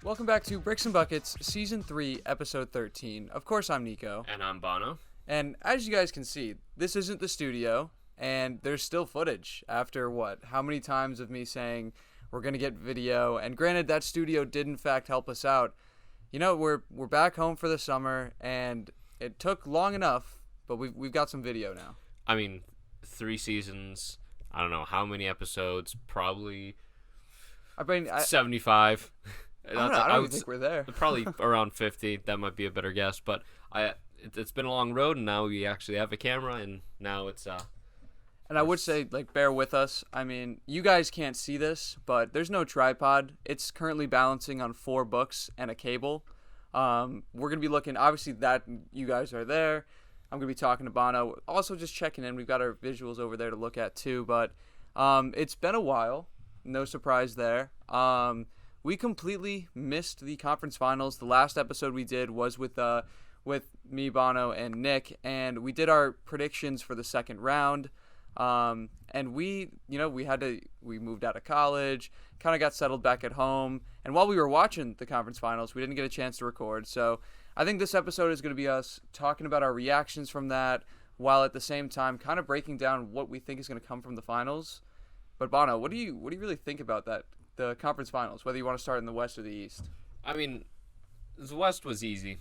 Welcome back to Bricks and Buckets, Season 3, Episode 13. Of course, I'm Nico. And I'm Bono. And as you guys can see, this isn't the studio, and there's still footage after how many times of me saying we're going to get video. And granted, that studio did in fact help us out. You know, we're back home for the summer, and it took long enough, but we've got some video now. I mean, 3 seasons, I don't know how many episodes, probably 75. I don't think we're there. Probably around 50. That might be a better guess, but it's been a long road, and now we actually have a camera, and now it's And I would say, bear with us. I mean, you guys can't see this, but there's no tripod. It's currently balancing on 4 books and a cable. We're going to be looking, obviously, that you guys are there. I'm going to be talking to Bono. Also, just checking in. We've got our visuals over there to look at, too. But it's been a while. No surprise there. We completely missed the conference finals. The last episode we did was with me, Bono, and Nick, and we did our predictions for the second round. And we moved out of college, kind of got settled back at home. And while we were watching the conference finals, we didn't get a chance to record. So I think this episode is going to be us talking about our reactions from that, while at the same time kind of breaking down what we think is going to come from the finals. But Bono, what do you really think about that? The conference finals, whether you want to start in the West or the East? I mean, the West was easy.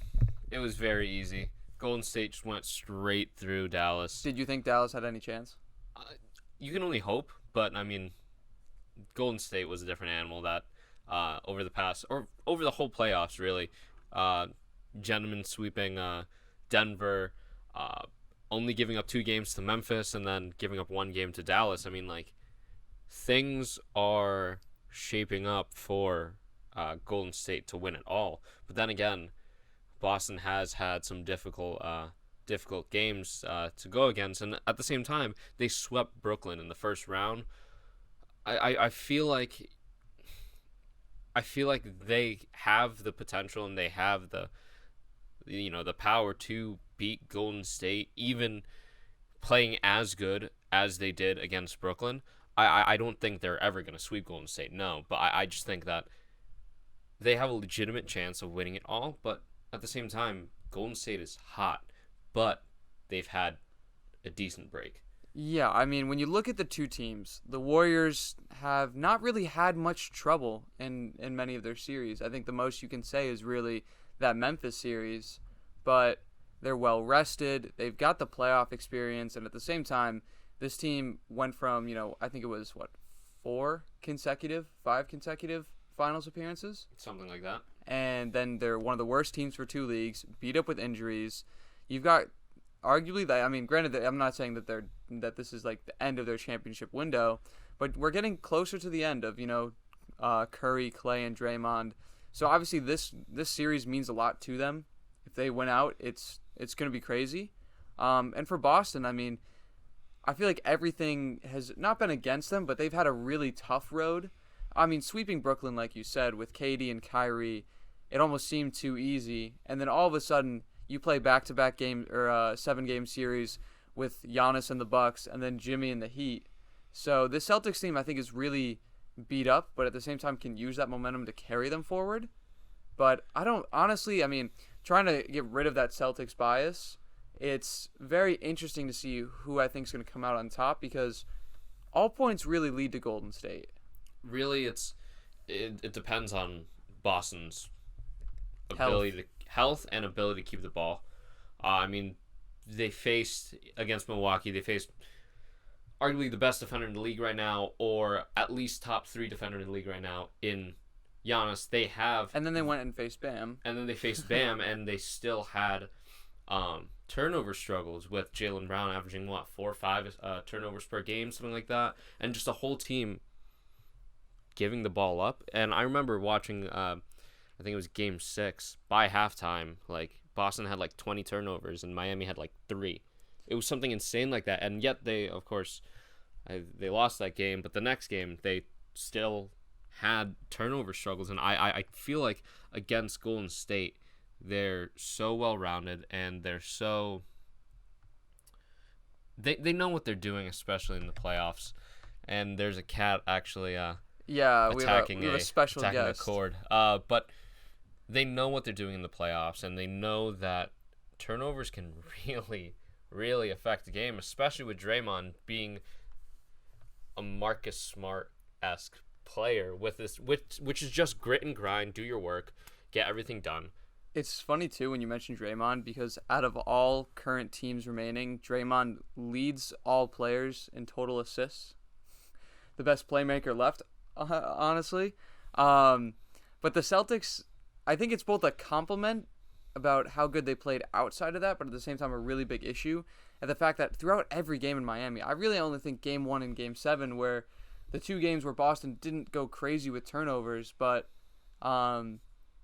It was very easy. Golden State just went straight through Dallas. Did you think Dallas had any chance? You can only hope, but I mean, Golden State was a different animal that over the whole playoffs, really. Gentlemen sweeping Denver, only giving up 2 games to Memphis, and then giving up 1 game to Dallas. I mean, things are shaping up for Golden State to win it all. But then again, Boston has had some difficult games to go against, and at the same time, they swept Brooklyn in the first round. I feel like they have the potential, and they have the power to beat Golden State, even playing as good as they did against Brooklyn. I don't think they're ever going to sweep Golden State, no. But I just think that they have a legitimate chance of winning it all. But at the same time, Golden State is hot, but they've had a decent break. Yeah, I mean, when you look at the two teams, the Warriors have not really had much trouble in many of their series. I think the most you can say is really that Memphis series. But they're well-rested. They've got the playoff experience. And at the same time, this team went from, I think it was, 5 consecutive finals appearances? Something like that. And then they're one of the worst teams for 2 leagues, beat up with injuries. You've got, arguably, granted, I'm not saying that this is the end of their championship window, but we're getting closer to the end of, Curry, Clay, and Draymond. So obviously this series means a lot to them. If they win out, it's going to be crazy. And for Boston, I feel like everything has not been against them, but they've had a really tough road. Sweeping Brooklyn, like you said, with KD and Kyrie, it almost seemed too easy. And then all of a sudden, you play back-to-back game or 7-game series with Giannis and the Bucks, and then Jimmy and the Heat. So this Celtics team, I think, is really beat up, but at the same time can use that momentum to carry them forward. But I don't honestly. Trying to get rid of that Celtics bias, it's very interesting to see who I think is going to come out on top, because all points really lead to Golden State. Really, it depends on Boston's health and ability to keep the ball. They faced against Milwaukee. They faced arguably the best defender in the league right now, or at least top 3 defender in the league right now in Giannis. And then they went and faced Bam. And then they faced Bam, and they still had turnover struggles with Jaylen Brown averaging 4 or 5 turnovers per game, something like that, and just a whole team giving the ball up. And I remember watching, I think it was Game 6 by halftime. Boston had 20 turnovers, and Miami had 3. It was something insane like that, and yet they, of course, they lost that game. But the next game, they still had turnover struggles, and I feel like against Golden State, they're so well-rounded, and they're so they know what they're doing, especially in the playoffs. And there's a cat actually we have a special attacking guest. the cord. But they know what they're doing in the playoffs, and they know that turnovers can really, really affect the game, especially with Draymond being a Marcus Smart-esque player with this, which is just grit and grind, do your work, get everything done. It's funny, too, when you mention Draymond, because out of all current teams remaining, Draymond leads all players in total assists. The best playmaker left, honestly. But the Celtics, I think it's both a compliment about how good they played outside of that, but at the same time a really big issue. And the fact that throughout every game in Miami, I really only think Game 1 and Game 7 where the two games where Boston didn't go crazy with turnovers, but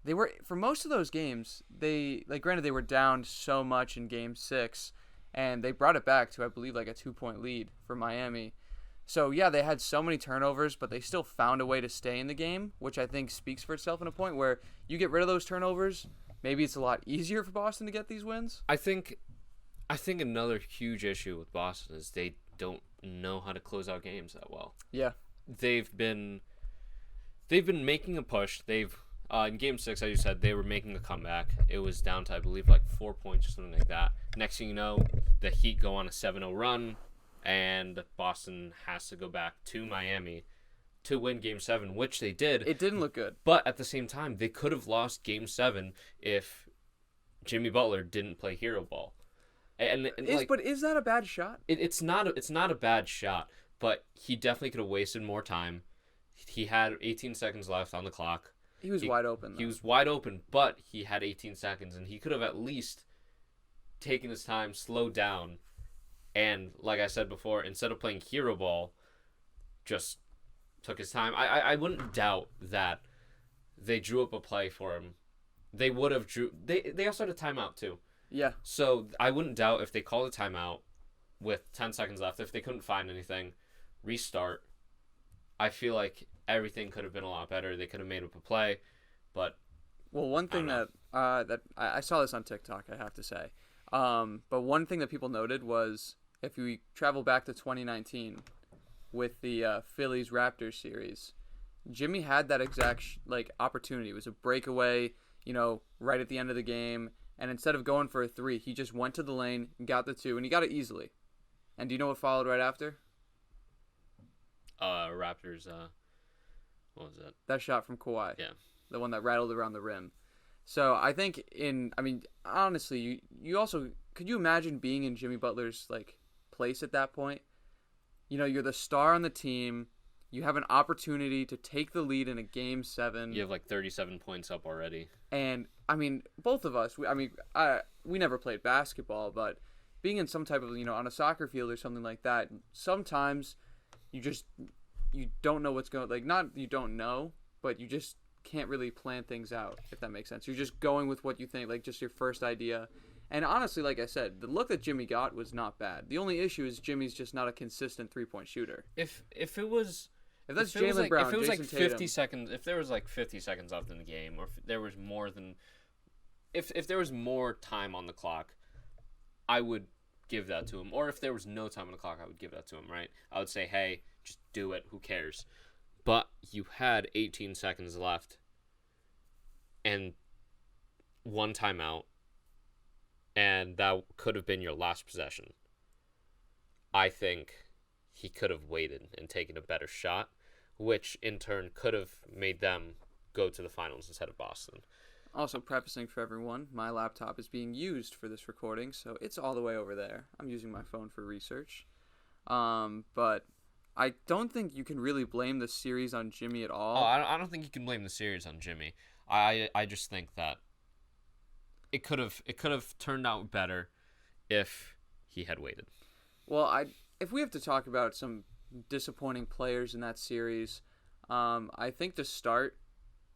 they were, for most of those games, granted they were down so much in Game 6, and they brought it back to, I believe, like a 2-point lead for Miami. So, yeah, they had so many turnovers, but they still found a way to stay in the game, which I think speaks for itself in a point where you get rid of those turnovers, maybe it's a lot easier for Boston to get these wins. I think another huge issue with Boston is they don't know how to close out games that well. Yeah. They've been making a push. They've in Game 6, as you said, they were making a comeback. It was down to, I believe, like 4 points or something like that. Next thing you know, the Heat go on a 7-0 run, and Boston has to go back to Miami to win Game 7, which they did. It didn't look good. But at the same time, they could have lost Game 7 if Jimmy Butler didn't play hero ball. But is that a bad shot? It's not a bad shot, but he definitely could have wasted more time. He had 18 seconds left on the clock. He was wide open, though. He was wide open, but he had 18 seconds, and he could have at least taken his time, slowed down, and, like I said before, instead of playing hero ball, just took his time. I wouldn't doubt that they drew up a play for him. They would have They also had a timeout, too. Yeah. So I wouldn't doubt if they called a timeout with 10 seconds left, if they couldn't find anything, restart. I feel like everything could have been a lot better. They could have made up a play, but one thing that I saw this on TikTok, I have to say. But one thing that people noted was if we travel back to 2019 with the Phillies Raptors series, Jimmy had that exact opportunity. It was a breakaway, right at the end of the game, and instead of going for a 3, he just went to the lane and got the 2, and he got it easily. And do you know what followed right after? Raptors, what was that? That shot from Kawhi. Yeah. The one that rattled around the rim. So I think honestly, you also, could you imagine being in Jimmy Butler's place at that point? You're the star on the team. You have an opportunity to take the lead in a Game 7. You have 37 points up already. And both of us, we never played basketball, but being in some type of, on a soccer field or something like that, sometimes you don't know what's going, not you don't know, but you just can't really plan things out, if that makes sense. You're just going with what you think, just your first idea. And honestly, like I said, the look that Jimmy got was not bad. The only issue is Jimmy's just not a consistent 3-point shooter. If that's Jaylen Brown, if it was Jason 50 Tatum. seconds, if there was 50 seconds left in the game, or if there was more than, if there was more time on the clock, I would give that to him. Or if there was no time on the clock, I would give that to him, right? I would say, hey, just do it. Who cares? But you had 18 seconds left and one timeout, and that could have been your last possession. I think he could have waited and taken a better shot, which in turn could have made them go to the finals instead of Boston. Also, prefacing for everyone, my laptop is being used for this recording, so it's all the way over there. I'm using my phone for research. But I don't think you can really blame the series on Jimmy at all. Oh, I don't think you can blame the series on Jimmy. I just think that it could have turned out better if he had waited. Well, if we have to talk about some disappointing players in that series, I think to start,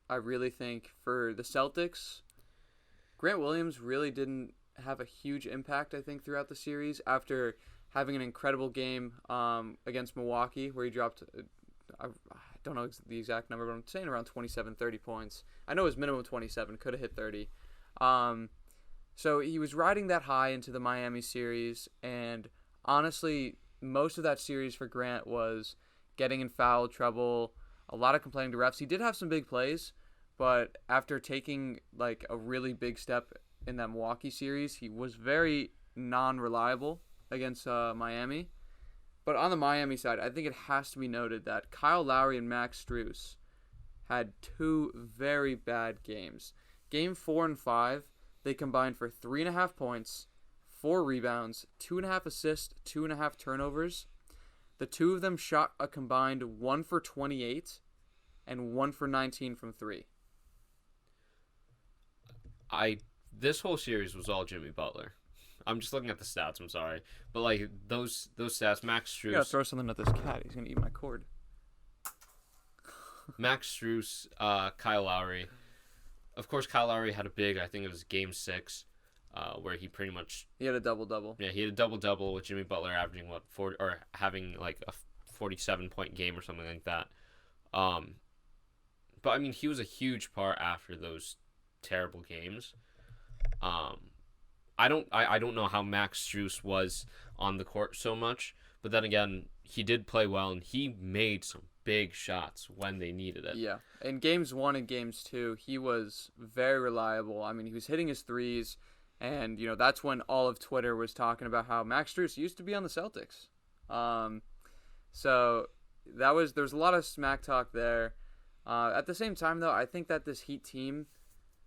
I really think for the Celtics, Grant Williams really didn't have a huge impact, I think, throughout the series after having an incredible game against Milwaukee where he dropped, I don't know the exact number, but I'm saying around 27, 30 points. I know his minimum 27, could have hit 30. So he was riding that high into the Miami series, and honestly, most of that series for Grant was getting in foul trouble, a lot of complaining to refs. He did have some big plays, but after taking like a really big step in that Milwaukee series, he was very non-reliable against Miami. But on the Miami side, I think it has to be noted that Kyle Lowry and Max Strus had two very bad games. Game 4 and 5, they combined for 3.5 points, 4 rebounds, 2.5 assists, 2.5 turnovers. The two of them shot a combined 1 for 28 and 1 for 19 from 3. This whole series was all Jimmy Butler. I'm just looking at the stats. I'm sorry, but like those stats, Max Strus. You gotta throw something at this cat. He's gonna eat my cord. Max Strus, Kyle Lowry. Of course, Kyle Lowry had a big. I think it was Game 6, where he pretty much. He had a double-double. Yeah, he had a double-double with Jimmy Butler averaging 40 or having like a 47-point game or something like that. But I mean, he was a huge part after those terrible games. I don't know how Max Strus was on the court so much, but then again, he did play well and he made some big shots when they needed it. Yeah, in games 1 and games 2, he was very reliable. I mean, he was hitting his threes, and that's when all of Twitter was talking about how Max Strus used to be on the Celtics. So there's a lot of smack talk there. At the same time, though, I think that this Heat team,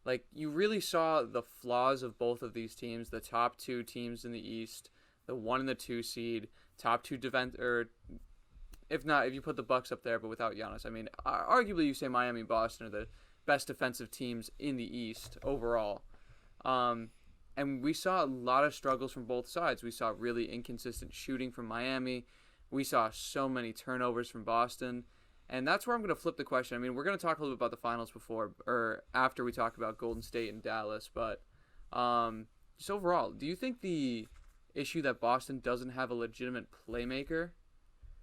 like, you really saw the flaws of both of these teams. The top 2 teams in the East, the 1 and the 2 seed, top 2 defense, or if you put the Bucks up there, but without Giannis. I mean, arguably you say Miami and Boston are the best defensive teams in the East overall. And we saw a lot of struggles from both sides. We saw really inconsistent shooting from Miami. We saw so many turnovers from Boston. And that's where I'm going to flip the question. I mean, we're going to talk a little bit about the finals before or after we talk about Golden State and Dallas. But just overall, do you think the issue that Boston doesn't have a legitimate playmaker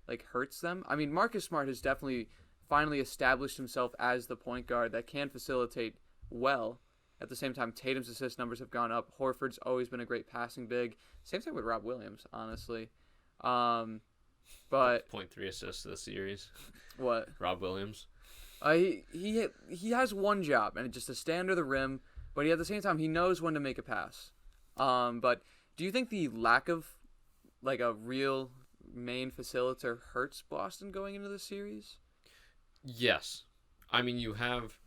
like hurts them? I mean, Marcus Smart has definitely finally established himself as the point guard that can facilitate well. At the same time, Tatum's assist numbers have gone up. Horford's always been a great passing big. Same thing with Rob Williams, honestly. But 0.3 assists this series. What? Rob Williams. He has one job, and it's just to stay under the rim. But at the same time, he knows when to make a pass. But do you think the lack of like a real main facilitator hurts Boston going into the series? Yes. I mean, you have,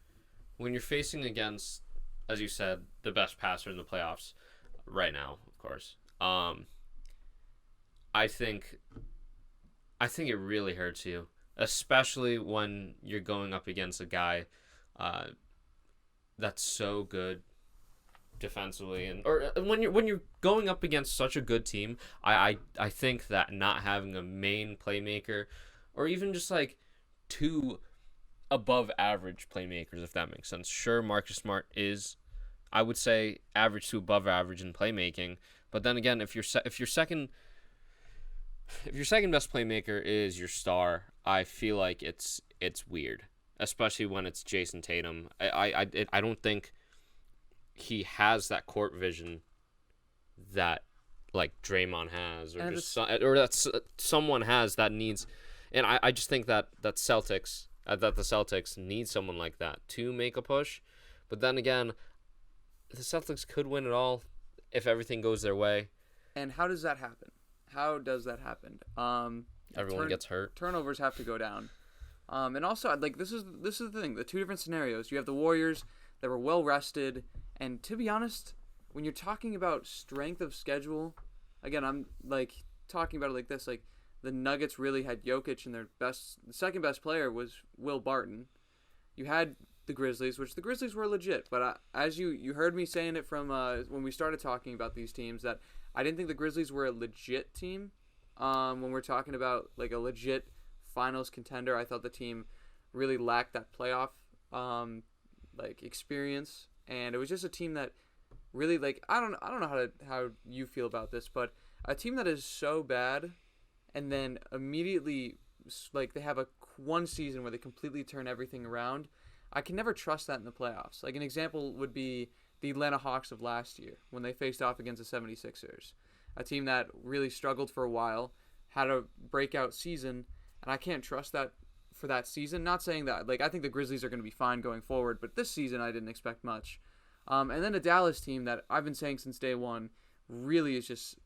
when you're facing against, as you said, the best passer in the playoffs right now, of course. I think it really hurts you, especially when you're going up against a guy that's so good defensively, or when you're going up against such a good team. I think that not having a main playmaker, or even just like 2 above average playmakers, if that makes sense. Sure, Marcus Smart is, I would say, average to above average in playmaking, but then again, if your second best playmaker is your star, I feel like it's weird, especially when it's Jason Tatum. I don't think he has that court vision that like Draymond has, or that someone has that needs. And I just think that the Celtics need someone like that to make a push. But then again, the Celtics could win it all if everything goes their way. And how does that happen? Everyone gets hurt. Turnovers have to go down. And also, like, this is the thing. The 2 different scenarios. You have the Warriors that were well rested, and to be honest, when you're talking about strength of schedule, again, I'm like talking about it like this. Like, the Nuggets really had Jokic, and the second best player was Will Barton. You had the Grizzlies, which the Grizzlies were legit, but as you heard me saying it from when we started talking about these teams, that I didn't think the Grizzlies were a legit team. When we're talking about like a legit finals contender, I thought the team really lacked that playoff like experience, and it was just a team that really, like, I don't know how you feel about this, but a team that is so bad and then immediately, like, they have one season where they completely turn everything around. I can never trust that in the playoffs. Like, an example would be the Atlanta Hawks of last year when they faced off against the 76ers, a team that really struggled for a while, had a breakout season, and I can't trust that for that season. Not saying that, like, I think the Grizzlies are going to be fine going forward, but this season I didn't expect much. And then a Dallas team that I've been saying since day one really is just,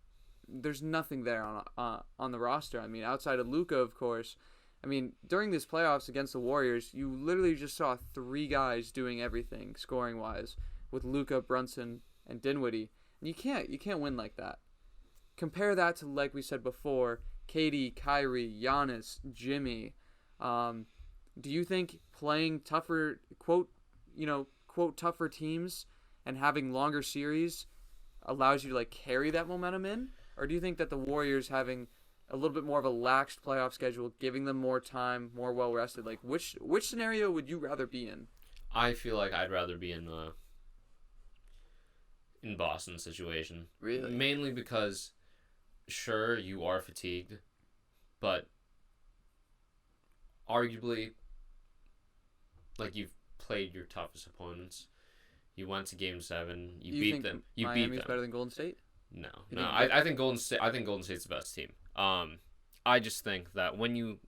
there's nothing there on the roster. I mean, outside of Luka, of course. I mean, during this playoffs against the Warriors, you literally just saw 3 guys doing everything scoring wise with Luka, Brunson, and Dinwiddie. And you can't win like that. Compare that to, like we said before, KD, Kyrie, Giannis, Jimmy. Do you think playing tougher quote tougher teams and having longer series allows you to like carry that momentum in? Or do you think that the Warriors having a little bit more of a laxed playoff schedule, giving them more time, more well rested, like which scenario would you rather be in? I feel like I'd rather be in Boston's situation. Really? Mainly because, sure, you are fatigued, but arguably, like, you've played your toughest opponents. You went to Game 7. You beat them. You Miami's beat them. better than Golden State? No. I think Golden State. I think Golden State's the best team. I just think that when you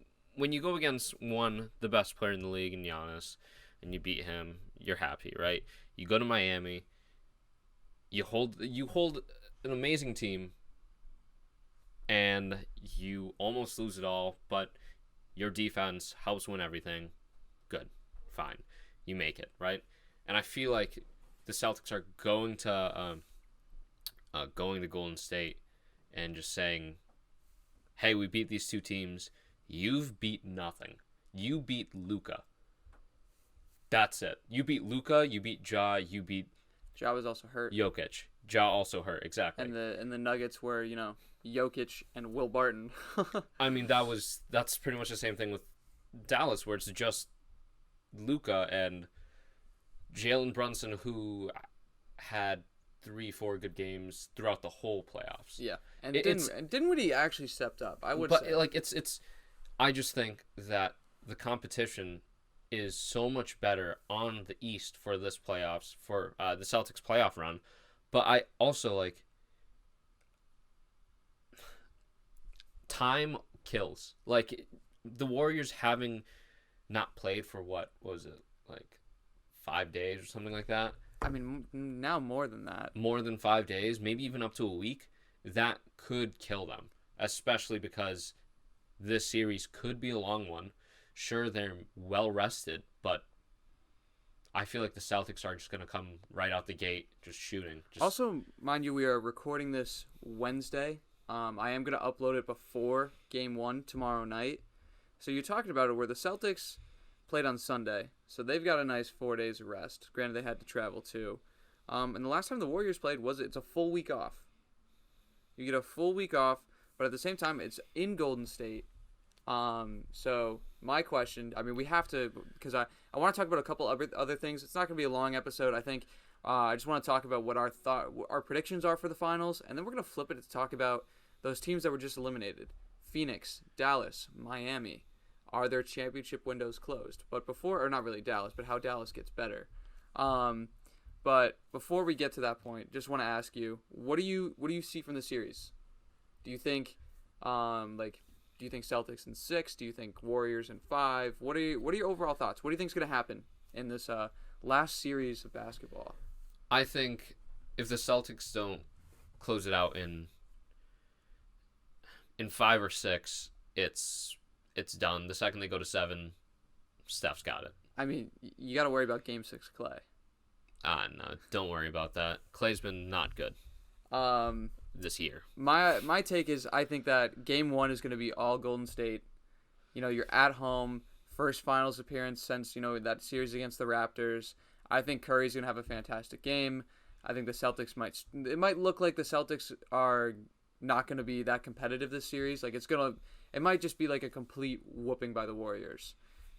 go against the best player in the league in Giannis, and you beat him, you're happy, right? You go to Miami. You hold an amazing team, and you almost lose it all, but your defense helps win everything. Good, fine, you make it, right? And I feel like the Celtics are going to Golden State and just saying, "Hey, we beat these 2 teams. You've beat nothing. You beat Luka. That's it. You beat Luka. You beat Ja. You beat." Ja was also hurt. Jokic. Ja also hurt, exactly. And the Nuggets were, Jokic and Will Barton. I mean, that's pretty much the same thing with Dallas, where it's just Luka and Jalen Brunson, who had 3-4 good games throughout the whole playoffs. Yeah, and Dinwiddie actually stepped up. I would say, like it's. I just think that the competition is so much better on the East for this playoffs, for the Celtics playoff run. But I also, like, time kills. Like, the Warriors having not played for what was it, like 5 days or something like that? I mean, now more than that. More than 5 days, maybe even up to a week. That could kill them, especially because this series could be a long one. Sure, they're well rested, but I feel like the Celtics are just going to come right out the gate, just shooting. Also, mind you, we are recording this Wednesday. I am going to upload it before Game 1 tomorrow night. So you're talking about it where the Celtics played on Sunday. So they've got a nice 4 days of rest. Granted, they had to travel too. And the last time the Warriors played it's a full week off. You get a full week off, but at the same time, it's in Golden State. So my question, I mean, we have to, because I want to talk about a couple other things. It's not going to be a long episode. I think I just want to talk about what our predictions are for the finals, and then we're going to flip it to talk about those teams that were just eliminated. Phoenix, Dallas, Miami. Are their championship windows closed? But before, or not really Dallas, but how Dallas gets better. But before we get to that point, just want to ask you, what do you see from the series? Do you think do you think Celtics in 6? Do you think Warriors in 5? What are your overall thoughts? What do you think is going to happen in this last series of basketball? I think if the Celtics don't close it out in 5 or 6, it's done. The second they go to 7, Steph's got it. I mean, you got to worry about Game 6 Clay. No, don't worry about that. Clay's been not good. This year. My take is I think that Game 1 is going to be all Golden State. You're at home, first finals appearance since, that series against the Raptors. I think Curry's going to have a fantastic game. I think the Celtics it might look like the Celtics are not going to be that competitive this series. Like it might just be like a complete whooping by the Warriors.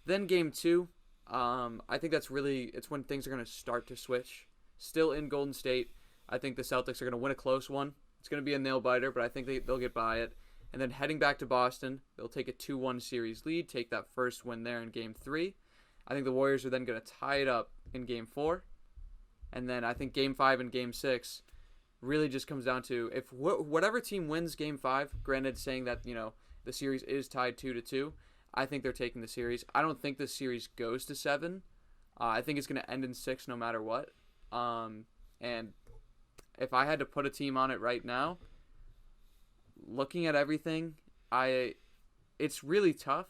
Then Game 2, I think it's when things are going to start to switch. Still in Golden State, I think the Celtics are going to win a close one. It's going to be a nail-biter, but I think they'll get by it. And then heading back to Boston, they'll take a 2-1 series lead, take that first win there in Game 3. I think the Warriors are then going to tie it up in Game 4. And then I think Game 5 and Game 6 really just comes down to if whatever team wins Game 5, granted saying that, the series is tied 2-2, I think they're taking the series. I don't think this series goes to 7. I think it's going to end in 6 no matter what. And if I had to put a team on it right now, looking at everything, it's really tough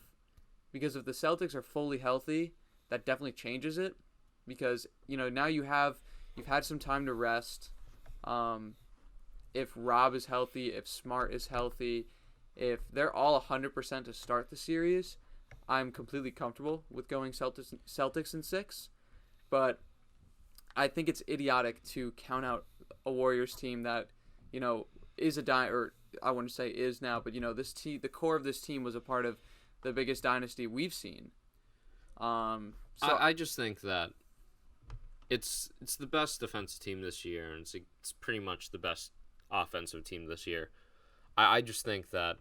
because if the Celtics are fully healthy, that definitely changes it because, now you've had some time to rest. If Rob is healthy, if Smart is healthy, if they're all 100% to start the series, I'm completely comfortable with going Celtics in 6. But I think it's idiotic to count out a Warriors team that, is or I wouldn't say is now, but the core of this team was a part of the biggest dynasty we've seen. I just think that it's the best defensive team this year, and it's pretty much the best offensive team this year. I just think that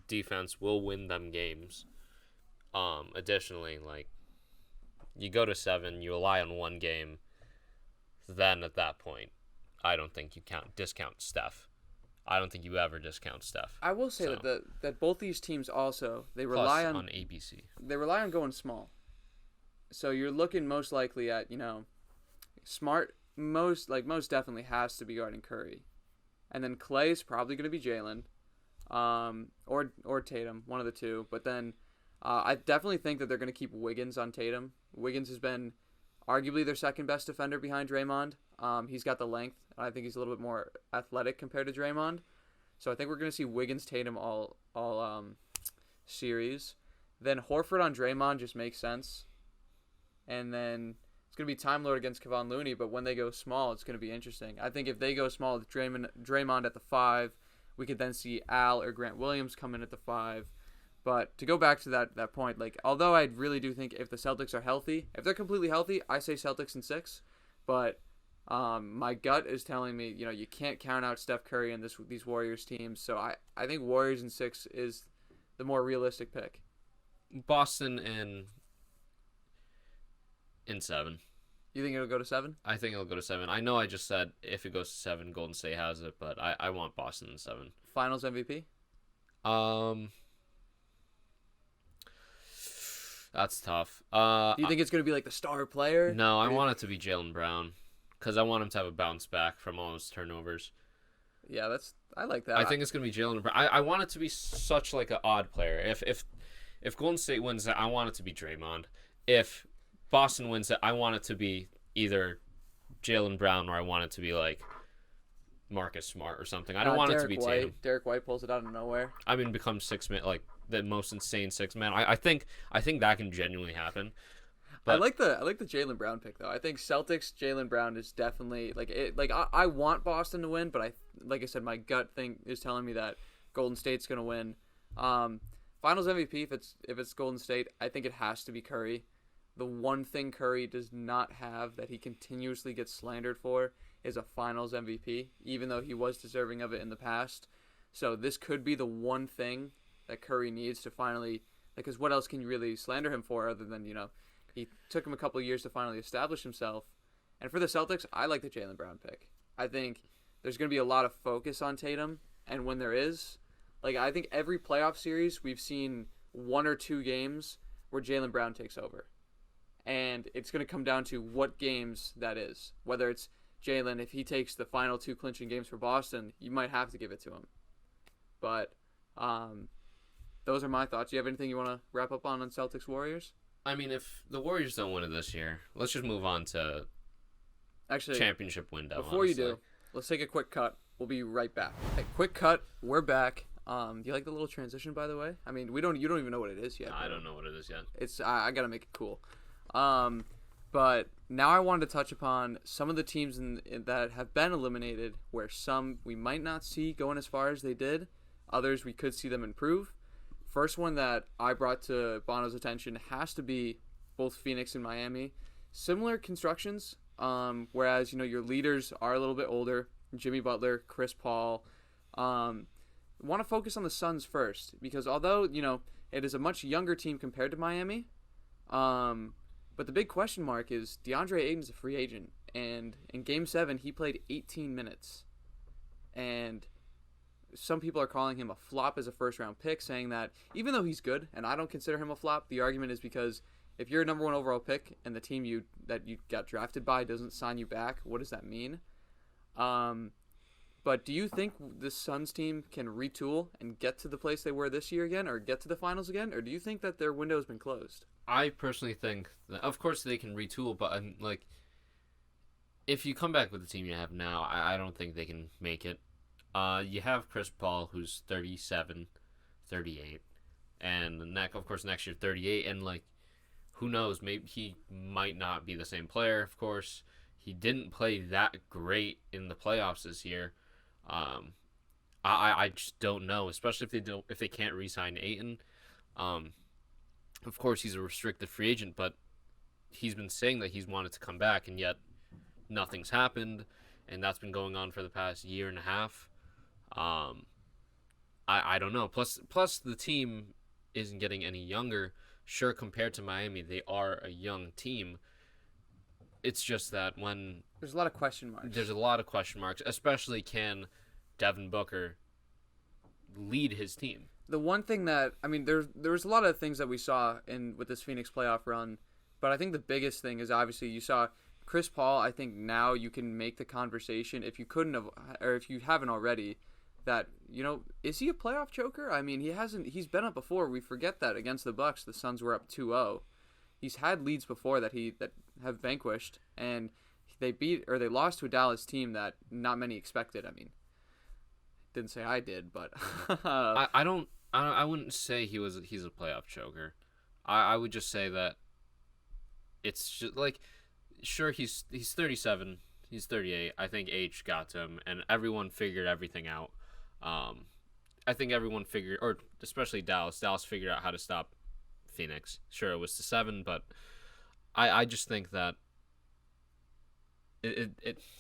defense will win them games. Additionally, you go to 7, you rely on one game, then at that point, I don't think you discount Steph. I don't think you ever discount Steph. I will say that both these teams also they Plus, rely on ABC. They rely on going small. So you're looking most likely at Smart most definitely has to be guarding Curry, and then Clay's probably going to be Jalen, or Tatum, one of the two. But then I definitely think that they're going to keep Wiggins on Tatum. Wiggins has been arguably their second best defender behind Draymond. He's got the length. I think he's a little bit more athletic compared to Draymond. So I think we're going to see Wiggins, Tatum all series. Then Horford on Draymond just makes sense. And then it's going to be Time Lord against Kevon Looney, but when they go small, it's going to be interesting. I think if they go small with Draymond at the 5, we could then see Al or Grant Williams come in at the 5. But to go back to that point, although I really do think if the Celtics are healthy, if they're completely healthy, I say Celtics in 6. But my gut is telling me, you can't count out Steph Curry and these Warriors teams. So I think Warriors in 6 is the more realistic pick. Boston in 7. You think it'll go to 7? I think it'll go to 7. I know I just said if it goes to 7, Golden State has it, but I want Boston in 7. Finals MVP? That's tough. Do you think it's going to be the star player? No, I want it to be Jaylen Brown because I want him to have a bounce back from all his turnovers. Yeah, I like that. I think it's going to be Jaylen Brown. I want it to be such an odd player. If Golden State wins it, I want it to be Draymond. If Boston wins it, I want it to be either Jaylen Brown or I want it to be Marcus Smart or something. I don't want it to be Tatum. Derek White pulls it out of nowhere. Becomes 6-man, the most insane 6-man. I think that can genuinely happen. But I like the Jaylen Brown pick though. I think Celtics Jaylen Brown is definitely I want Boston to win, but I said my gut thing is telling me that Golden State's gonna win. Finals MVP if it's Golden State, I think it has to be Curry. The one thing Curry does not have that he continuously gets slandered for is a Finals MVP, even though he was deserving of it in the past. So this could be the one thing that Curry needs to finally, because what else can you really slander him for other than, he took him a couple of years to finally establish himself. And for the Celtics, I like the Jaylen Brown pick. I think there's going to be a lot of focus on Tatum, and when there is, I think every playoff series we've seen 1 or 2 games where Jaylen Brown takes over. And it's going to come down to what games that is. Whether it's Jaylen, if he takes the final 2 clinching games for Boston, you might have to give it to him. But those are my thoughts. Do you have anything you want to wrap up on Celtics Warriors? If the Warriors don't win it this year, let's just move on to championship window. Before you do, let's take a quick cut. We'll be right back. Hey, quick cut. We're back. Do you like the little transition, by the way? You don't even know what it is yet. No, I don't know what it is yet. It's I gotta make it cool. But now I wanted to touch upon some of the teams that have been eliminated, where some we might not see going as far as they did. Others we could see them improve. First one that I brought to Bono's attention has to be both Phoenix and Miami. Similar constructions, whereas your leaders are a little bit older. Jimmy Butler, Chris Paul. Want to focus on the Suns first because although it is a much younger team compared to Miami, but the big question mark is DeAndre Ayton's a free agent, and in Game 7 he played 18 minutes, and some people are calling him a flop as a first-round pick, saying that even though he's good, and I don't consider him a flop, the argument is because if you're a number one overall pick and the team you got drafted by doesn't sign you back, what does that mean? But do you think the Suns team can retool and get to the place they were this year again, or get to the finals again, or do you think that their window has been closed? I personally think that, of course, they can retool, but like, if you come back with the team you have now, I don't think they can make it. You have Chris Paul, who's 37, 38, and of course next year 38, and like, who knows? Maybe he might not be the same player. Of course, he didn't play that great in the playoffs this year. I just don't know, especially if they can't re-sign Ayton. Of course, he's a restricted free agent, but he's been saying that he's wanted to come back, and yet nothing's happened, and that's been going on for the past year and a half. I don't know. Plus the team isn't getting any younger. Sure, compared to Miami, they are a young team. It's just that when there's a lot of question marks. There's a lot of question marks, especially can Devin Booker lead his team. The one thing that there was a lot of things that we saw with this Phoenix playoff run, but I think the biggest thing is obviously you saw Chris Paul. I think now you can make the conversation if you haven't already, that is he a playoff choker? I mean, he's been up before. We forget that against the Bucks, the Suns were up 2-0. He's had leads before that have vanquished, and they lost to a Dallas team that not many expected. I mean, didn't say I did, but I wouldn't say he's a playoff choker. I would just say that it's just like, sure, he's 37, he's 38. I think age got to him, and everyone figured everything out. I think everyone figured, or especially Dallas figured out how to stop Phoenix. Sure, it was to 7, but I just think that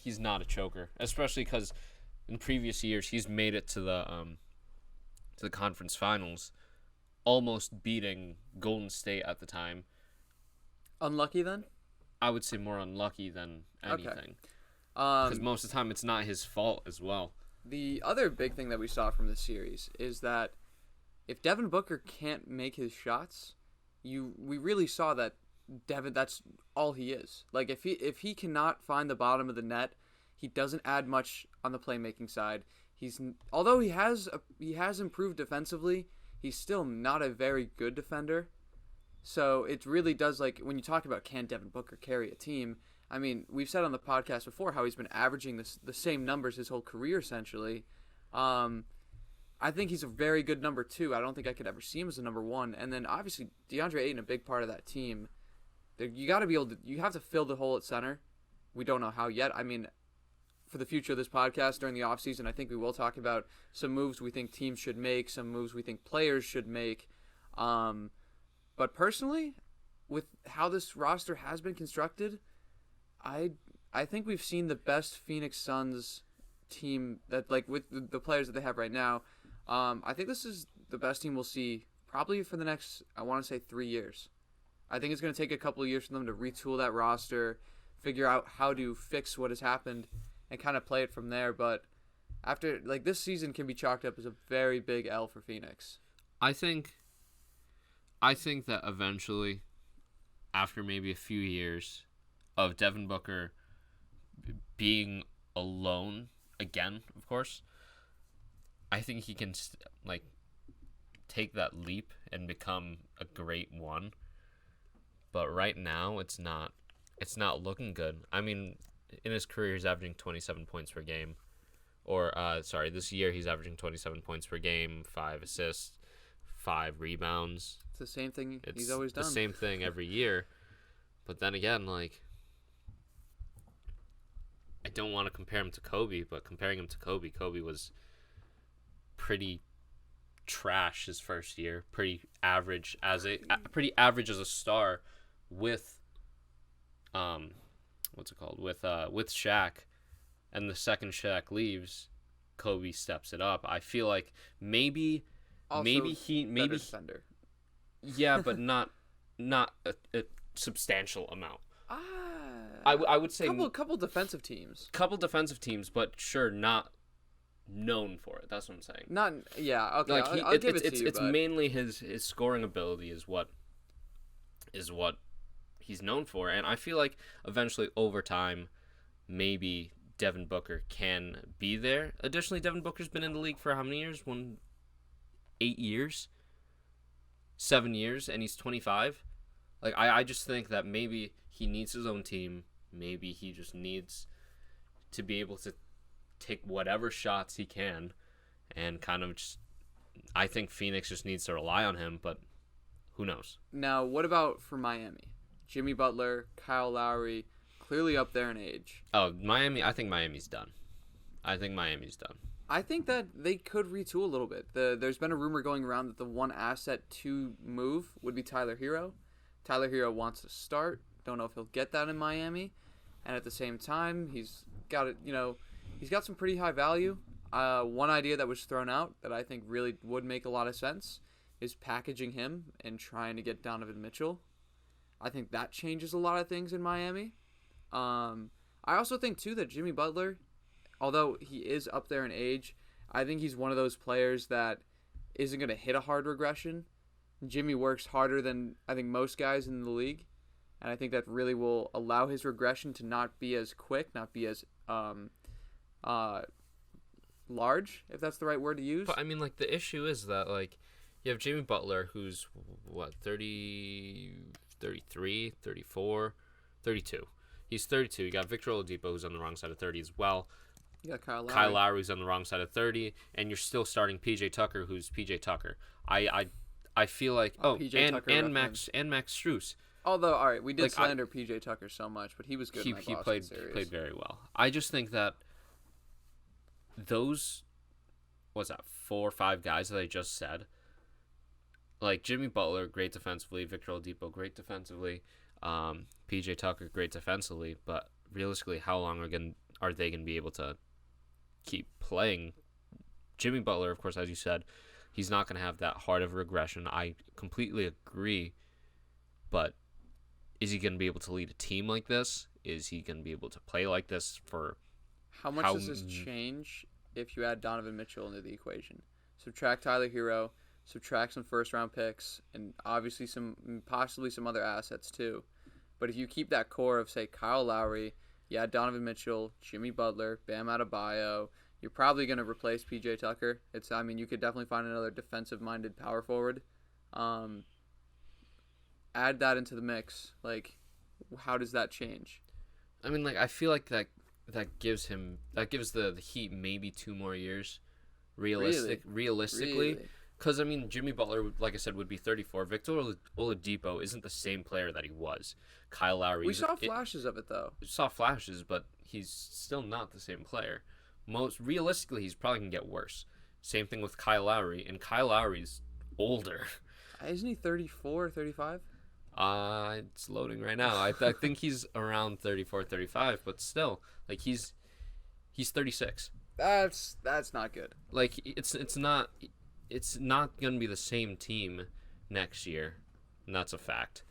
he's not a choker, especially because in previous years he's made it to the conference finals, almost beating Golden State at the time. Unlucky then? I would say more unlucky than anything. Because most of the time it's not his fault as well. The other big thing that we saw from this series is that if Devin Booker can't make his shots, we really saw that that's all he is. Like if he cannot find the bottom of the net, he doesn't add much on the playmaking side. Although he has improved defensively, he's still not a very good defender. So it really does, like, when you talk about can Devin Booker carry a team, I mean, we've said on the podcast before how he's been averaging the same numbers his whole career, essentially. I think he's a very good number 2. I don't think I could ever see him as a number 1. And then, obviously, DeAndre Ayton, a big part of that team. You have to fill the hole at center. We don't know how yet. I mean, for the future of this podcast during the offseason, I think we will talk about some moves we think teams should make, some moves we think players should make. But personally, with how this roster has been constructed, I think we've seen the best Phoenix Suns team that, like, with the players that they have right now. I think this is the best team we'll see probably for the next, I want to say, 3 years. I think it's going to take a couple of years for them to retool that roster, figure out how to fix what has happened, and kind of play it from there. But after, like, this season can be chalked up as a very big L for Phoenix. I think that eventually, after maybe a few years of Devin Booker being alone again, of course, I think he can take that leap and become a great one. But right now, it's not looking good. I mean, in his career, he's averaging 27 points per game. This year he's averaging 27 points per game, 5 assists, 5 rebounds. It's the same thing he's always done. The same thing every year. But then again, like, I don't want to compare him to Kobe, but comparing him to Kobe was pretty trash his first year. Pretty average as a star with with Shaq, and the second Shaq leaves, Kobe steps it up. I feel like maybe defender. Yeah, but not a substantial amount. I would say couple defensive teams. Couple defensive teams, but sure, not known for it. That's what I'm saying. Not, yeah, okay, Like I'll give it to you, it's but mainly his scoring ability is what he's known for, and I feel like eventually over time, maybe Devin Booker can be there. Additionally, Devin Booker's been in the league for how many years? 8 years, 7 years, and he's 25. Like I just think that maybe he needs his own team. Maybe he just needs to be able to take whatever shots he can, and kind of just. I think Phoenix just needs to rely on him, but who knows? now what about for Miami? Jimmy Butler, Kyle Lowry, clearly up there in age. Oh, Miami. I think Miami's done. I I think that they could retool a little bit. There's been a rumor going around that the one asset to move would be Tyler Hero. Tyler Hero wants to start. Don't know if he'll get that in Miami. And at the same time, he's got it. He's got some pretty high value. One idea that was thrown out that I think really would make a lot of sense is packaging him and trying to get Donovan Mitchell. I think that changes a lot of things in Miami. I also think too that Jimmy Butler, although he is up there in age, I think he's one of those players that isn't going to hit a hard regression. Jimmy works harder than I think most guys in the league, and I think that really will allow his regression to not be as quick, not be as large, if that's the right word to use. But I mean, like, the issue is that, like, you have Jimmy Butler, who's 30, 33, 34, 32. He's 32. You got Victor Oladipo, who's on the wrong side of 30 as well. You got Kyle Lowry. Kyle Lowry's on the wrong side of 30, and you're still starting PJ Tucker, who's PJ Tucker. I feel like PJ Tucker and Max Strus. Although, all right, we did slander PJ Tucker so much, but he was good. He played very well. I just think that those 4 or 5 guys that I just said, like Jimmy Butler, great defensively, Victor Oladipo, great defensively, PJ Tucker, great defensively, but realistically, how long are they going to be able to keep playing? Jimmy Butler, of course, as you said, he's not going to have that hard of a regression. I completely agree, but is he going to be able to lead a team like this? Is he going to be able to play like this for... How much does this change if you add Donovan Mitchell into the equation? Subtract Tyler Hero, subtract some first-round picks, and obviously possibly some other assets too. But if you keep that core of, say, Kyle Lowry, you add Donovan Mitchell, Jimmy Butler, Bam Adebayo, you're probably going to replace PJ Tucker. You could definitely find another defensive-minded power forward. Add that into the mix. Like, how does that change? I mean, like, I feel like that gives the Heat maybe 2 more years, realistically. Really? Because, I mean, Jimmy Butler, like I said, would be 34. Victor Oladipo isn't the same player that he was. Kyle Lowry... We saw flashes of it, though. Saw flashes, but he's still not the same player. Realistically, he's probably going to get worse. Same thing with Kyle Lowry, and Kyle Lowry's older. Isn't he 34 or 35? It's loading right now. I think he's around 34, 35, but still, like, he's 36. That's not good. Like, it's not going to be the same team next year, and that's a fact.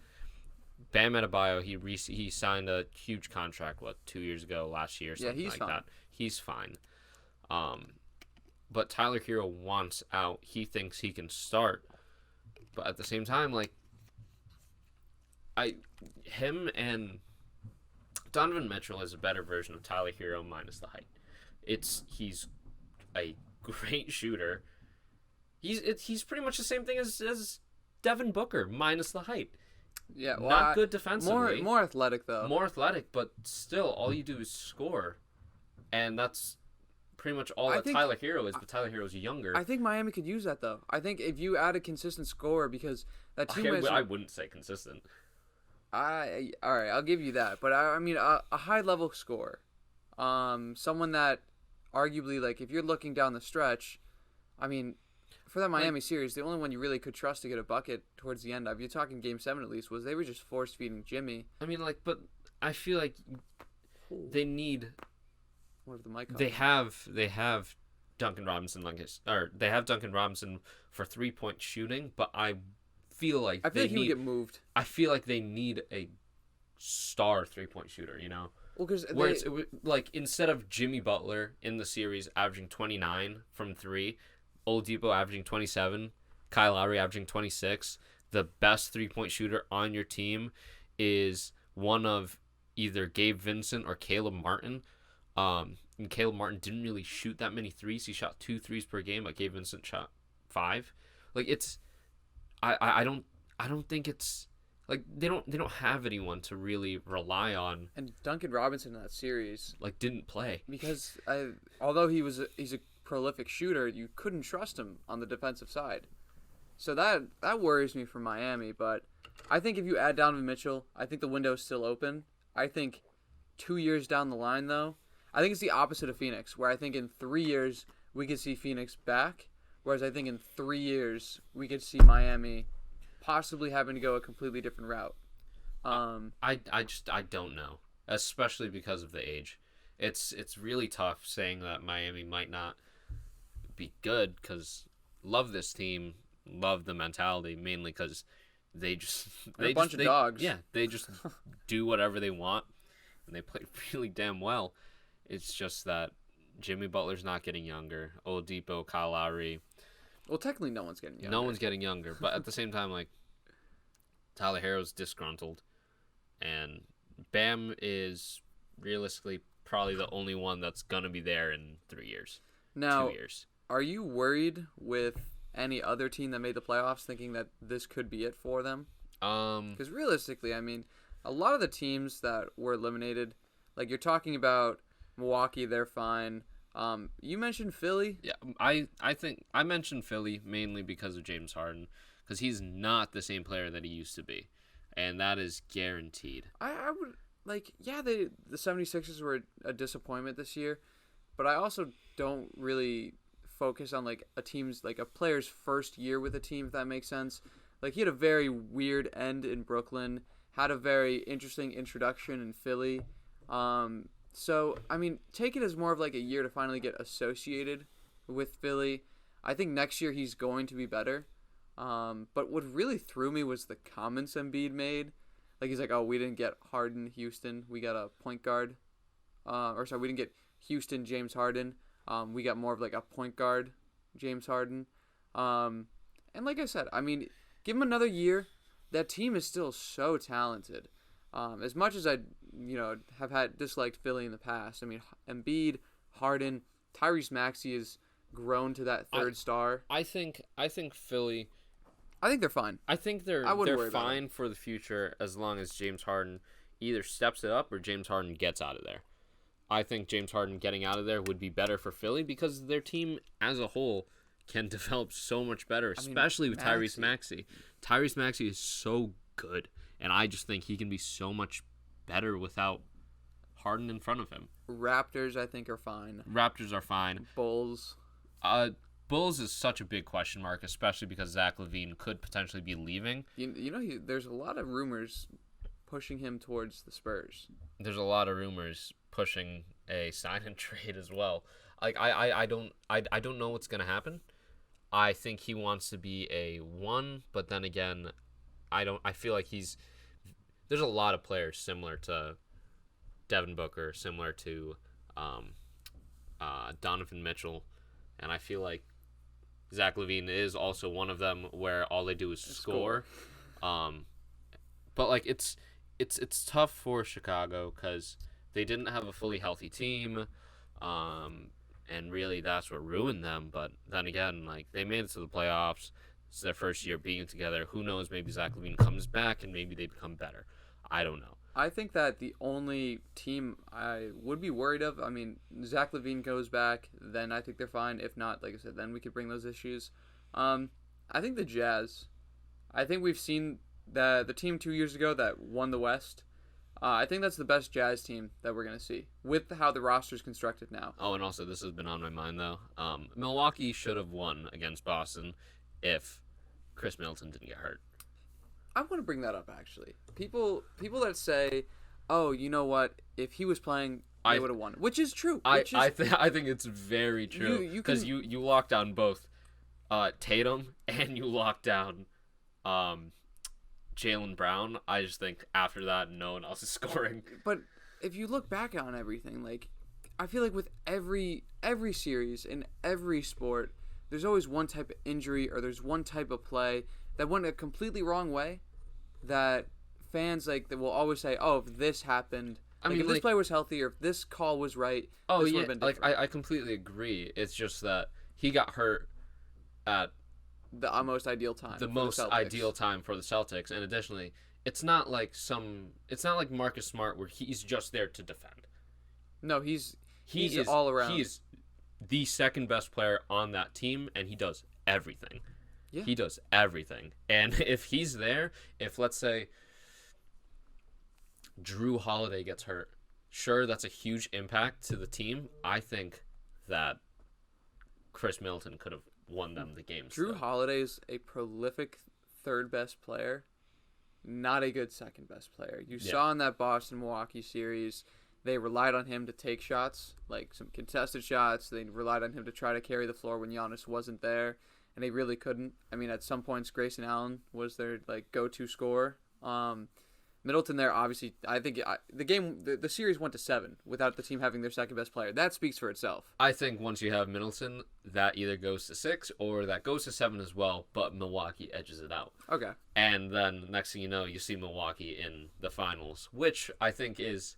Bam Adebayo, he signed a huge contract 2 years ago, last year, something like that. He's fine. But Tyler Hero wants out. He thinks he can start, but at the same time, like, him and Donovan Mitchell is a better version of Tyler Hero minus the height. He's a great shooter. He's pretty much the same thing as Devin Booker minus the height. Yeah, well, not good defensively. More athletic though. More athletic, but still, all you do is score, and that's pretty much all Tyler Hero is. But Tyler Hero's younger. I think Miami could use that though. I think if you add a consistent scorer, because that team I wouldn't say consistent. All right, I'll give you that. But I mean, a high level scorer, someone that arguably, like, if you're looking down the stretch, I mean, for that Miami series, the only one you really could trust to get a bucket towards the end of, you're talking Game 7 at least, was they were just force feeding Jimmy. I mean, like, but I feel like they need. What the mic? They have Duncan Robinson they have Duncan Robinson for 3-point shooting, but I feel like he would get moved. I feel like they need a star 3-point shooter, you know? Well, because It was like instead of Jimmy Butler in the series averaging 29 from 3, Oladipo averaging 27, Kyle Lowry averaging 26, the best 3-point shooter on your team is one of either Gabe Vincent or Caleb Martin. And Caleb Martin didn't really shoot that many threes. He shot 2 threes per game, but Gabe Vincent shot 5. Like it's, I don't think it's like they don't have anyone to really rely on. And Duncan Robinson in that series Like didn't play because although he's a prolific shooter, you couldn't trust him on the defensive side. So that worries me for Miami. But I think if you add Donovan Mitchell, I think the window's still open. I think 2 years down the line, though, I think it's the opposite of Phoenix, where I think in 3 years we could see Phoenix back, whereas I think in 3 years we could see Miami possibly having to go a completely different route. I don't know, especially because of the age. It's really tough saying that Miami might not be good because love this team, love the mentality, mainly because they're a bunch of dogs. Yeah, they just do whatever they want, and they play really damn well. It's just that Jimmy Butler's not getting younger. Oladipo, Kyle Lowry. Well, technically, no one's getting younger. No one's getting younger, but at the same time, like Tyler Herro's disgruntled, and Bam is realistically probably the only one that's gonna be there in 3 years. Now, 2 years. Are you worried with any other team that made the playoffs, thinking that this could be it for them? Because realistically, I mean, a lot of the teams that were eliminated, like you're talking about Milwaukee, they're fine. You mentioned Philly. Yeah, I think I mentioned Philly mainly because of James Harden, because he's not the same player that he used to be, and that is guaranteed. I would like, yeah, the 76ers were a disappointment this year, but I also don't really focus on like a team's like a player's first year with a team, if that makes sense. Like he had a very weird end in Brooklyn, had a very interesting introduction in Philly. So, I mean, take it as more of like a year to finally get associated with Philly. I think next year he's going to be better. But what really threw me was the comments Embiid made. Like, he's like, oh, we didn't get Harden, Houston. We got a point guard. We didn't get Houston, James Harden. We got more of like a point guard, James Harden. And like I said, I mean, give him another year. That team is still so talented. As much as I, have had disliked Philly in the past, I mean, Embiid, Harden, Tyrese Maxey has grown to that third star. I think Philly. I think they're fine. I think they're fine for the future as long as James Harden either steps it up or James Harden gets out of there. I think James Harden getting out of there would be better for Philly because their team as a whole can develop so much better, especially with Tyrese Maxey. Tyrese Maxey is so good. And I just think he can be so much better without Harden in front of him. Raptors, I think, are fine. Raptors are fine. Bulls. Bulls is such a big question mark, especially because Zach LaVine could potentially be leaving. There's a lot of rumors pushing him towards the Spurs. There's a lot of rumors pushing a sign and trade as well. Like I don't know what's gonna happen. I think he wants to be a 1, but then again, I feel like there's a lot of players similar to Devin Booker, similar to Donovan Mitchell, and I feel like Zach LaVine is also one of them where all they do is score. But like it's tough for Chicago because they didn't have a fully healthy team, and really that's what ruined them. But then again, like they made it to the playoffs. It's their first year being together. Who knows? Maybe Zach LaVine comes back and maybe they become better. I don't know. I think that the only team I would be worried of, I mean, Zach LaVine goes back, then I think they're fine. If not, like I said, then we could bring those issues. I think the Jazz. I think we've seen the team 2 years ago that won the West. I think that's the best Jazz team that we're going to see with how the roster's constructed now. Oh, and also this has been on my mind, though. Milwaukee should have won against Boston if Chris Middleton didn't get hurt. I want to bring that up, actually. People that say, oh, you know what, if he was playing, they would have won. Which is true. I think it's very true. Because you locked down both Tatum and you locked down Jaylen Brown, I just think after that, no one else is scoring. But if you look back on everything, like, I feel like with every series in every sport, there's always one type of injury or there's one type of play that went a completely wrong way that fans, like, that will always say, oh, if this happened, if this player was healthy or if this call was right, this would have been different. Like, I completely agree. It's just that he got hurt at the most ideal time. The most ideal time for the Celtics, and additionally, it's not like Marcus Smart where he's just there to defend. No, he's all around. He is the second best player on that team, and he does everything. Yeah. He does everything. And if he's there, if let's say Drew Holiday gets hurt, sure, that's a huge impact to the team. I think that Chris Middleton could have won them the game. Drew Holiday's a prolific third best player, not a good second best player. You saw in that Boston-Milwaukee series, they relied on him to take shots, like some contested shots. They relied on him to try to carry the floor when Giannis wasn't there, and they really couldn't. I mean, at some points, Grayson Allen was their go-to scorer. Middleton there, obviously, I think the series went to 7 without the team having their second best player. That speaks for itself. I think once you have Middleton, that either goes to 6 or that goes to 7 as well, but Milwaukee edges it out. Okay. And then next thing you know, you see Milwaukee in the finals, which I think is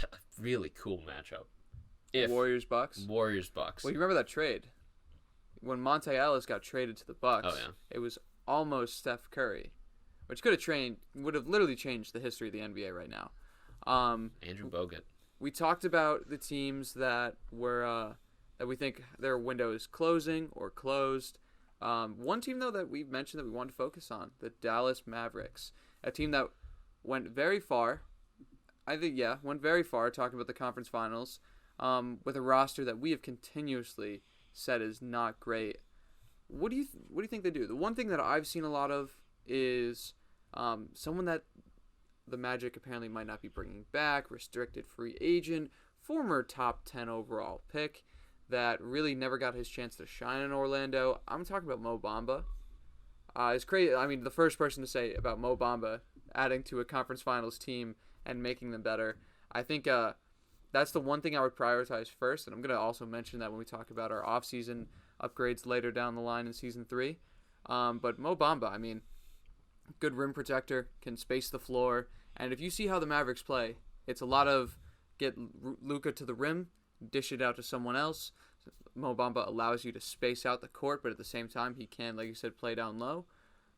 a really cool matchup. Warriors-Bucks? Warriors-Bucks. Well, you remember that trade? When Monte Ellis got traded to the Bucks, it was almost Steph Curry. Which would have literally changed the history of the NBA right now. Andrew Bogut. We talked about the teams that were that we think their window is closing or closed. One team though that we've mentioned that we want to focus on, the Dallas Mavericks, a team that went very far. Went very far. Talking about the conference finals, with a roster that we have continuously said is not great. What do you think they do? The one thing that I've seen a lot of is someone that the Magic apparently might not be bringing back, restricted free agent, former top 10 overall pick that really never got his chance to shine in Orlando. I'm talking about Mo Bamba. It's crazy. I mean, the first person to say about Mo Bamba adding to a conference finals team and making them better. I think that's the one thing I would prioritize first, and I'm going to also mention that when we talk about our offseason upgrades later down the line in Season 3. But Mo Bamba, I mean, good rim protector, can space the floor. And if you see how the Mavericks play, it's a lot of get Luka to the rim, dish it out to someone else. Mo Bamba allows you to space out the court, but at the same time, he can, like you said, play down low.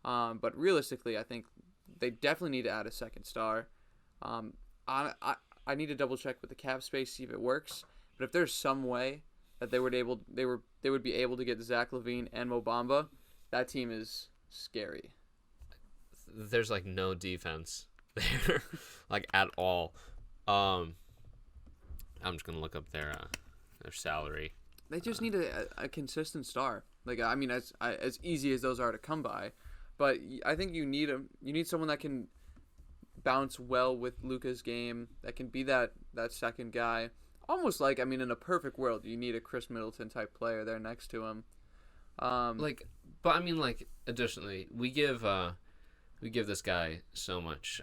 But realistically, I think they definitely need to add a second star. I need to double check with the cap space, see if it works. But if there's some way that they would be able to get Zach LaVine and Mo Bamba, that team is scary. There's no defense there, at all. I'm just gonna look up their salary. They just need a consistent star. As easy as those are to come by, but I think you need someone that can bounce well with Luka's game, that can be that second guy. Almost in a perfect world, you need a Chris Middleton type player there next to him. Additionally, we give this guy so much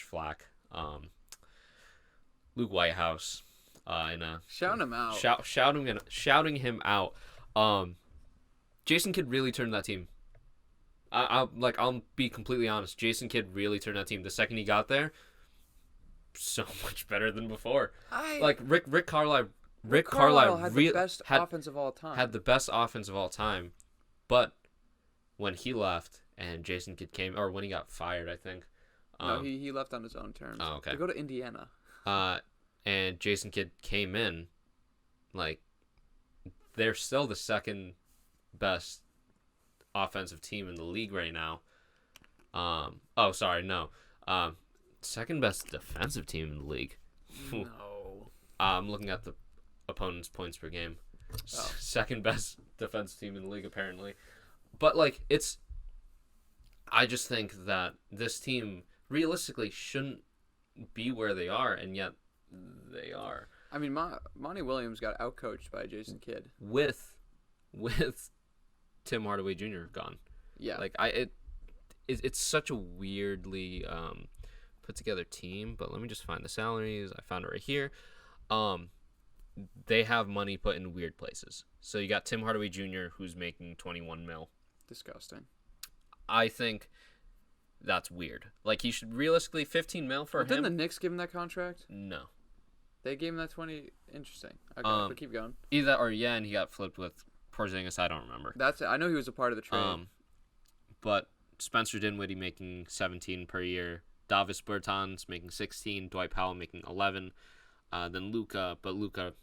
flack. Luke Whitehouse, shouting him out. Shouting him out. Jason Kidd really turned that team. I'll be completely honest. Jason Kidd really turned that team. The second he got there, so much better than before. Rick Carlisle. Rick Carlisle had the best offense of all time. Had the best offense of all time, but when he left and Jason Kidd came, or when he got fired, I think. No, he left on his own terms. Oh, okay. To go to Indiana. And Jason Kidd came in, they're still the second best offensive team in the league right now. Second best defensive team in the league. No. I'm looking at the opponent's points per game. Oh. Second best defensive team in the league, apparently. But, I just think that this team realistically shouldn't be where they are, and yet they are. I mean, Monty Williams got outcoached by Jason Kidd. With Tim Hardaway Jr. gone. Yeah. it's such a weirdly put together team. But let me just find the salaries. I found it right here. They have money put in weird places. So you got Tim Hardaway Jr., who's making 21 mil. Disgusting. I think that's weird. Like, he should realistically 15 mil for him. Didn't the Knicks give him that contract? No. They gave him that 20. Interesting. Okay, but keep going. Either or yeah, and he got flipped with Porzingis. I don't remember. That's it. I know he was a part of the trade. But Spencer Dinwiddie making 17 per year. Davis Bertans making 16. Dwight Powell making 11. Then Luka, but Luka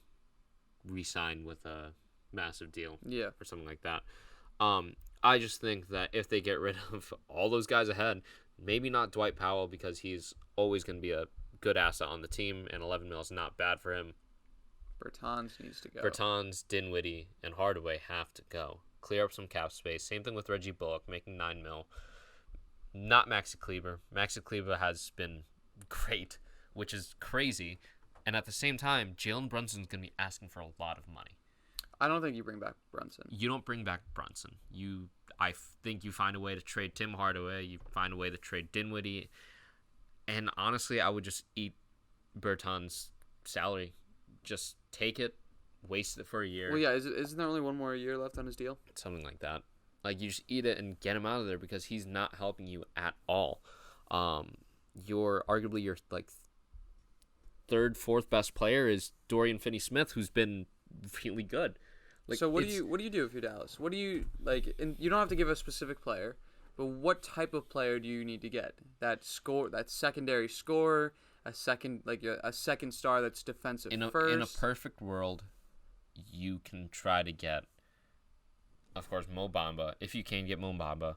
re-signed with a massive deal. Yeah. Or something like that. I just think that if they get rid of all those guys ahead, maybe not Dwight Powell because he's always going to be a good asset on the team, and 11 mil is not bad for him. Bertans needs to go. Bertans, Dinwiddie, and Hardaway have to go. Clear up some cap space. Same thing with Reggie Bullock, making 9 mil. Not Maxi Kleber. Maxi Kleber has been great, which is crazy. And at the same time, Jalen Brunson's going to be asking for a lot of money. I don't think you bring back Brunson. You don't bring back Brunson. I think you find a way to trade Tim Hardaway. You find a way to trade Dinwiddie. And honestly, I would just eat Bertans' salary. Just take it, waste it for a year. Well, yeah, isn't there only one more year left on his deal? Something like that. Like, you just eat it and get him out of there because he's not helping you at all. Arguably your like third, fourth best player is Dorian Finney-Smith, who's been really good. Like, so what do you do if you're Dallas? What do you like? And you don't have to give a specific player, but what type of player do you need to get? That secondary scorer, a second star that's defensive first. In a perfect world, you can try to get, of course, Mo Bamba, if you can get Mo Bamba,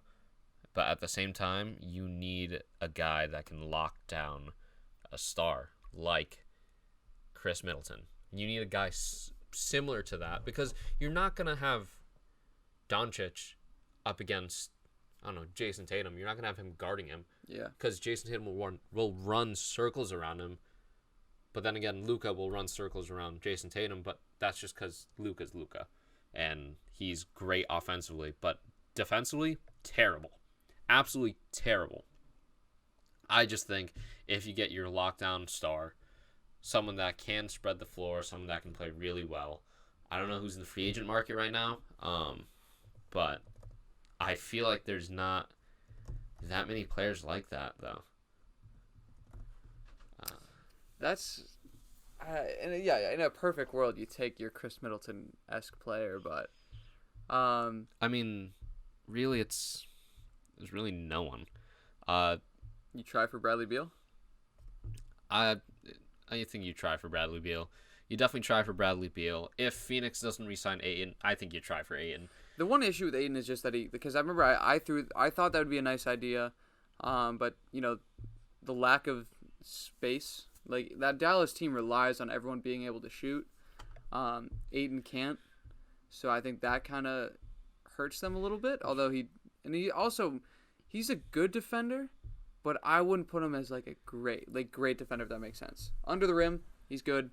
but at the same time, you need a guy that can lock down a star like Chris Middleton. You need a guy similar to that because you're not going to have Doncic up against, I don't know, Jason Tatum. You're not going to have him guarding him. Yeah. Because Jason Tatum will run circles around him. But then again, Luka will run circles around Jason Tatum, but that's just because Luka's Luka. And he's great offensively, but defensively, terrible. Absolutely terrible. I just think if you get your lockdown star, someone that can spread the floor, someone that can play really well. I don't know who's in the free agent market right now, but I feel like there's not that many players like that, though. In a perfect world, you take your Chris Middleton-esque player, but I mean, really, there's really no one. You try for Bradley Beal? I think you try for Bradley Beal. You definitely try for Bradley Beal. If Phoenix doesn't re-sign Ayton, I think you try for Ayton. The one issue with Ayton is just that because I remember I thought that would be a nice idea, but the lack of space, like that Dallas team relies on everyone being able to shoot. Ayton can't, so I think that kind of hurts them a little bit. Although he's a good defender, but I wouldn't put him as like a great defender, if that makes sense. Under the rim, he's good.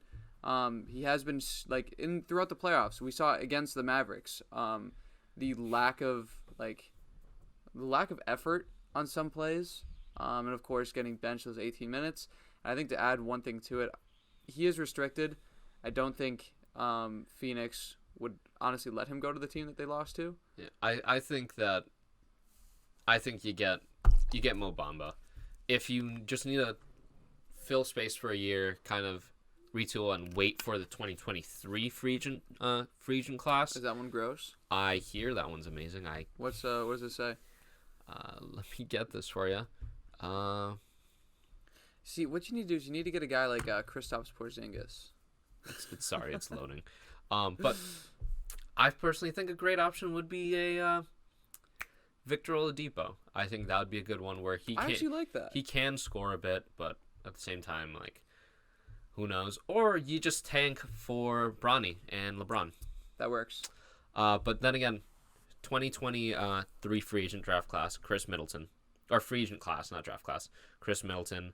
He has been throughout the playoffs. We saw against the Mavericks. The lack of effort on some plays, and of course getting benched those 18 minutes. And I think to add one thing to it, he is restricted. I don't think Phoenix would honestly let him go to the team that they lost to. Yeah, I think you get Mo Bamba. If you just need to fill space for a year, kind of retool and wait for the 2023 free agent class. Is that one gross? I hear that one's amazing. What does it say? Let me get this for you. See, what you need to do is you need to get a guy like Kristaps Porzingis. It's loading. But I personally think a great option would be a Victor Oladipo. I think that would be a good one where I actually like that. He can score a bit, but at the same time, who knows? Or you just tank for Bronny and LeBron. That works. But then again, 2023 free agent draft class, Chris Middleton. Or free agent class, not draft class. Chris Middleton.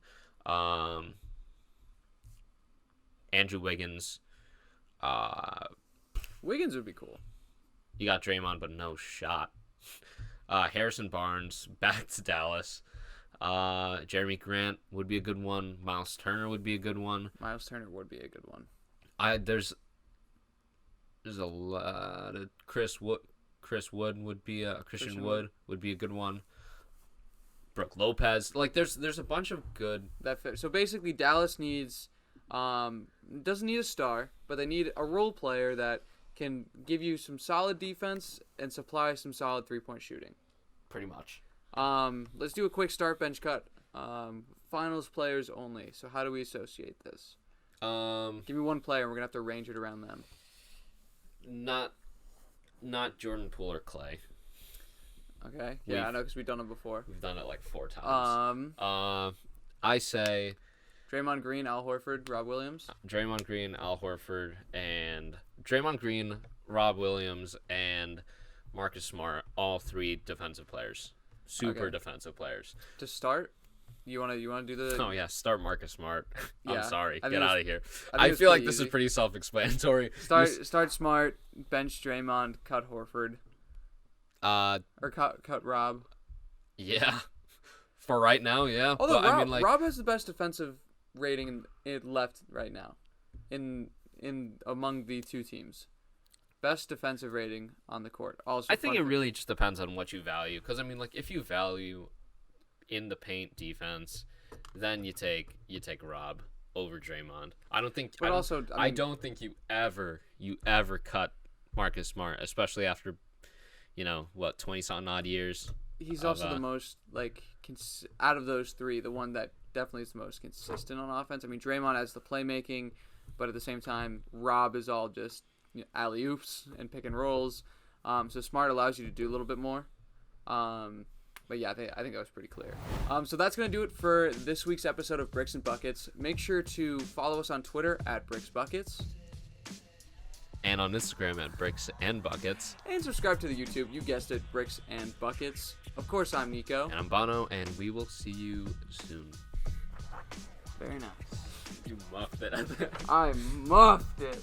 Andrew Wiggins. Wiggins would be cool. You got Draymond, but no shot. Harrison Barnes back to Dallas. Jeremy Grant would be a good one. Miles Turner would be a good one. Miles Turner would be a good one. There's a lot of Chris Wood would be Christian Wood would be a good one. Brooke Lopez. Like there's a bunch of good that fit. So basically Dallas needs doesn't need a star, but they need a role player that can give you some solid defense and supply some solid 3-point shooting. Pretty much. Let's do a quick start bench cut. Finals players only. So how do we associate this? Give me one player and we're gonna have to arrange it around them. Not Jordan Poole or Clay. Okay. Yeah, I know because we've done it before. We've done it like 4 times. I say Draymond Green, Al Horford, Rob Williams. Draymond Green, Al Horford, and Draymond Green, Rob Williams, and Marcus Smart. All 3 defensive players. Super defensive players. To start, you wanna do the? Oh yeah, start Marcus Smart. Yeah, I'm sorry, get out of here. I feel like this is pretty self-explanatory. Start Smart, bench Draymond, cut Horford. Or cut Rob. Yeah. For right now, yeah. Although Rob has the best defensive rating left right now, in among the 2 teams. Best defensive rating on the court. Also, I think it really just depends on what you value. Because like if you value in the paint defense, then you take Rob over Draymond. I don't think. But I don't think you ever cut Marcus Smart, especially after 20-something odd years. He's also the most out of those 3, the one that definitely is the most consistent on offense. I mean, Draymond has the playmaking, but at the same time, Rob is all just alley oops and pick and rolls. So Smart allows you to do a little bit more. But yeah, I think that was pretty clear. So that's gonna do it for this week's episode of Bricks and Buckets. Make sure to follow us on Twitter at Bricks Buckets. And on Instagram at Bricks and Buckets. And subscribe to the YouTube. You guessed it, Bricks and Buckets. Of course, I'm Nico. And I'm Bono, and we will see you soon. Very nice. You muffed it. I muffed it.